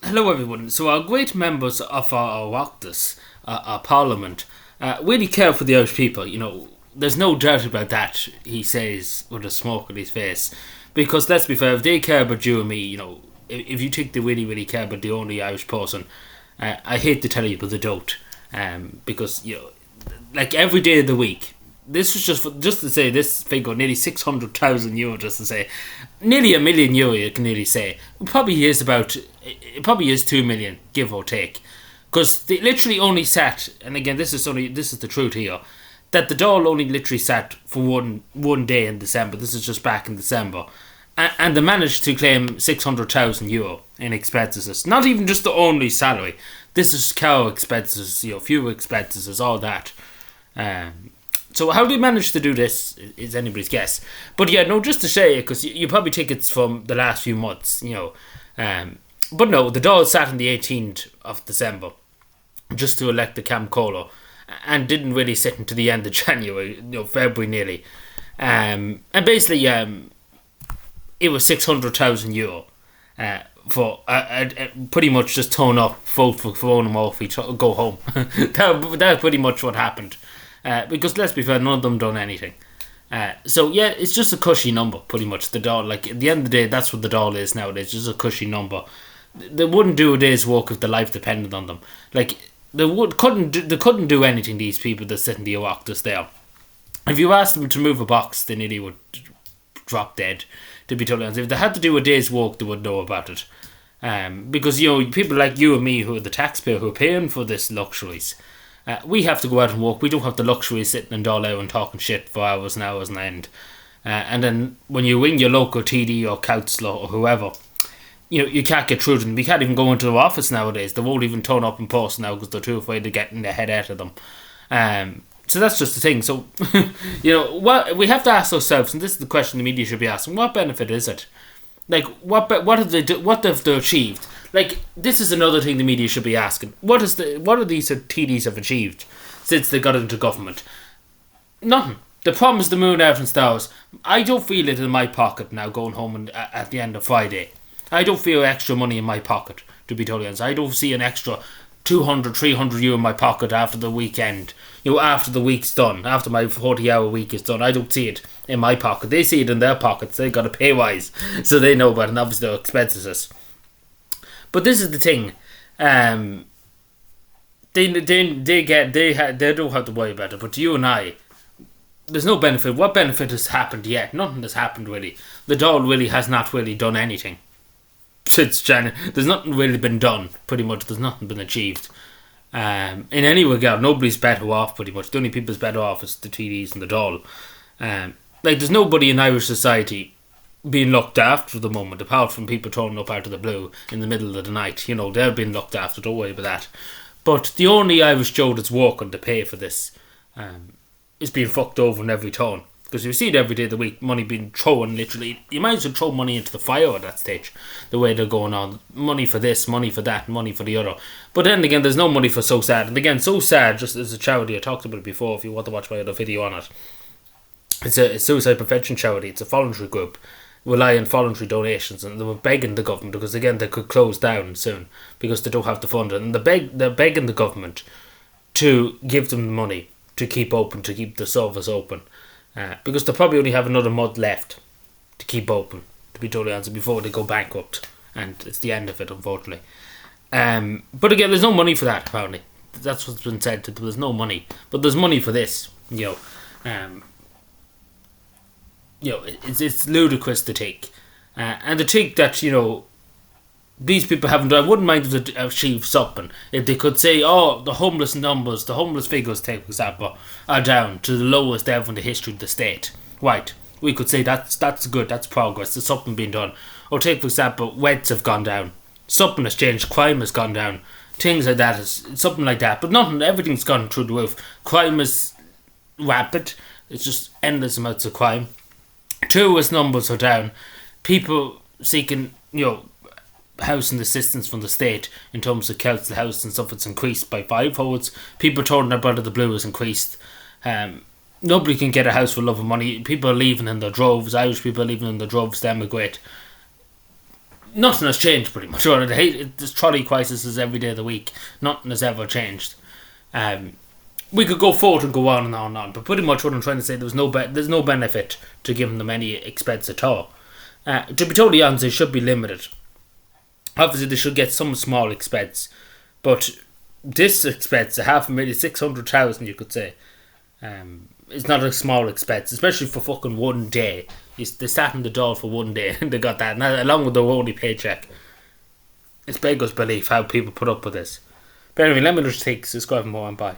Hello, everyone. So, our great members of our Oireachtas, our Parliament, really care for the Irish people. There's no doubt about that, he says with a smoke on his face. Because, let's be fair, if they care about you and me, if you think they really, really care about the only Irish person, I hate to tell you, but they don't. Because, like every day of the week, this was just to say this figure, nearly 600,000 euro, just to say, nearly a million euro, you can nearly say. It probably is 2 million, give or take. Because they literally only sat, and again, this is the truth here, that the Dáil only literally sat for one day in December. This is just back in December. And they managed to claim 600,000 euro in expenses. Not even just the only salary. This is cow expenses, fuel expenses, all that. So how they managed to do this is anybody's guess. But yeah, no, just to say it, because you probably think it's from the last few months, But no, the Dáil sat on the 18th of December just to elect the Cam Colo and didn't really sit until the end of January, February nearly. And basically, it was 600,000 euro for pretty much just turn up, vote for Fiona Murphy, go home. That's pretty much what happened. Because let's be fair, none of them done anything. So yeah, it's just a cushy number, pretty much. The Dáil, like at the end of the day, that's what the Dáil is nowadays, just a cushy number. They wouldn't do a day's work if their life depended on them. Like they couldn't do anything. These people that sit in the Oireachtas there. If you asked them to move a box, they nearly would drop dead. To be totally honest, if they had to do a day's work, they would know about it. Because people like you and me, who are the taxpayer, who are paying for this luxuries. We have to go out and work. We don't have the luxury of sitting in Dáil and talking shit for hours and hours on end. And then when you ring your local TD or councillor or whoever, you can't get through to them. We can't even go into the office nowadays. They won't even turn up in person now because they're too afraid of getting their head out of them. So that's just the thing. So, what we have to ask ourselves, and this is the question the media should be asking: what benefit is it? Like, what have they achieved? Like, this is another thing the media should be asking. What are these TDs have achieved since they got into government? Nothing. They promised the moon out and stars. I don't feel it in my pocket now going home at the end of Friday. I don't feel extra money in my pocket, to be totally honest. I don't see an extra 200, 300 euro in my pocket after the weekend. After the week's done, after my 40-hour week is done. I don't see it in my pocket. They see it in their pockets. They got a pay rise, so they know about it, and obviously their expenses. But this is the thing. They don't have to worry about it. But you and I, there's no benefit. What benefit has happened yet? Nothing has happened really. The Dáil really has not really done anything since January. There's nothing really been done. Pretty much, there's nothing been achieved. In any regard, nobody's better off. Pretty much, the only people that's better off is the TDs and the Dáil. There's nobody in Irish society being looked after at the moment, apart from people turning up out of the blue in the middle of the night. They're being looked after, don't worry about that. But the only Irish Joe that's working to pay for this is being fucked over in every turn. Because you see it every day of the week, money being thrown, literally. You might as well throw money into the fire at that stage, the way they're going on. Money for this, money for that, money for the other. But then again, there's no money for So Sad. And again, So Sad, just as a charity, I talked about it before, if you want to watch my other video on it. It's a suicide prevention charity. It's a voluntary group, rely on voluntary donations, and they were begging the government, because again, they could close down soon, because they don't have the funding. And they're begging the government to give them the money to keep open, to keep the service open. Because they probably only have another month left to keep open, to be totally honest, before they go bankrupt, and it's the end of it, unfortunately. But again, there's no money for that, apparently. That's what's been said. There's no money, but there's money for this. It's ludicrous to take, and to think that these people haven't. I wouldn't mind if they achieved something. If they could say, the homeless numbers, the homeless figures, take for example, are down to the lowest ever in the history of the state. Right, we could say that's good, that's progress, there's something being done. Or take for example, rents have gone down, something has changed, crime has gone down, things like that, something like that. But nothing, everything's gone through the roof. Crime is rampant. It's just endless amounts of crime. Tourist numbers are down. People seeking, housing assistance from the state in terms of council house and stuff, it's increased by 5-folds. People turning up out of the blue has increased. Nobody can get a house for love of money. People are leaving in their droves. Irish people are leaving in their droves to emigrate. Nothing has changed pretty much. This trolley crisis is every day of the week. Nothing has ever changed. We could go forward and go on and on and on, but pretty much what I'm trying to say, there's no benefit to giving them any expense at all. To be totally honest, they should be limited. Obviously, they should get some small expense, but this expense, 500,000, 600,000, you could say, it's not a small expense, especially for fucking one day. They sat in the door for one day and they got that, and that, along with their only paycheck. It's beggars belief how people put up with this. But anyway, let me just take this, go have more and bye.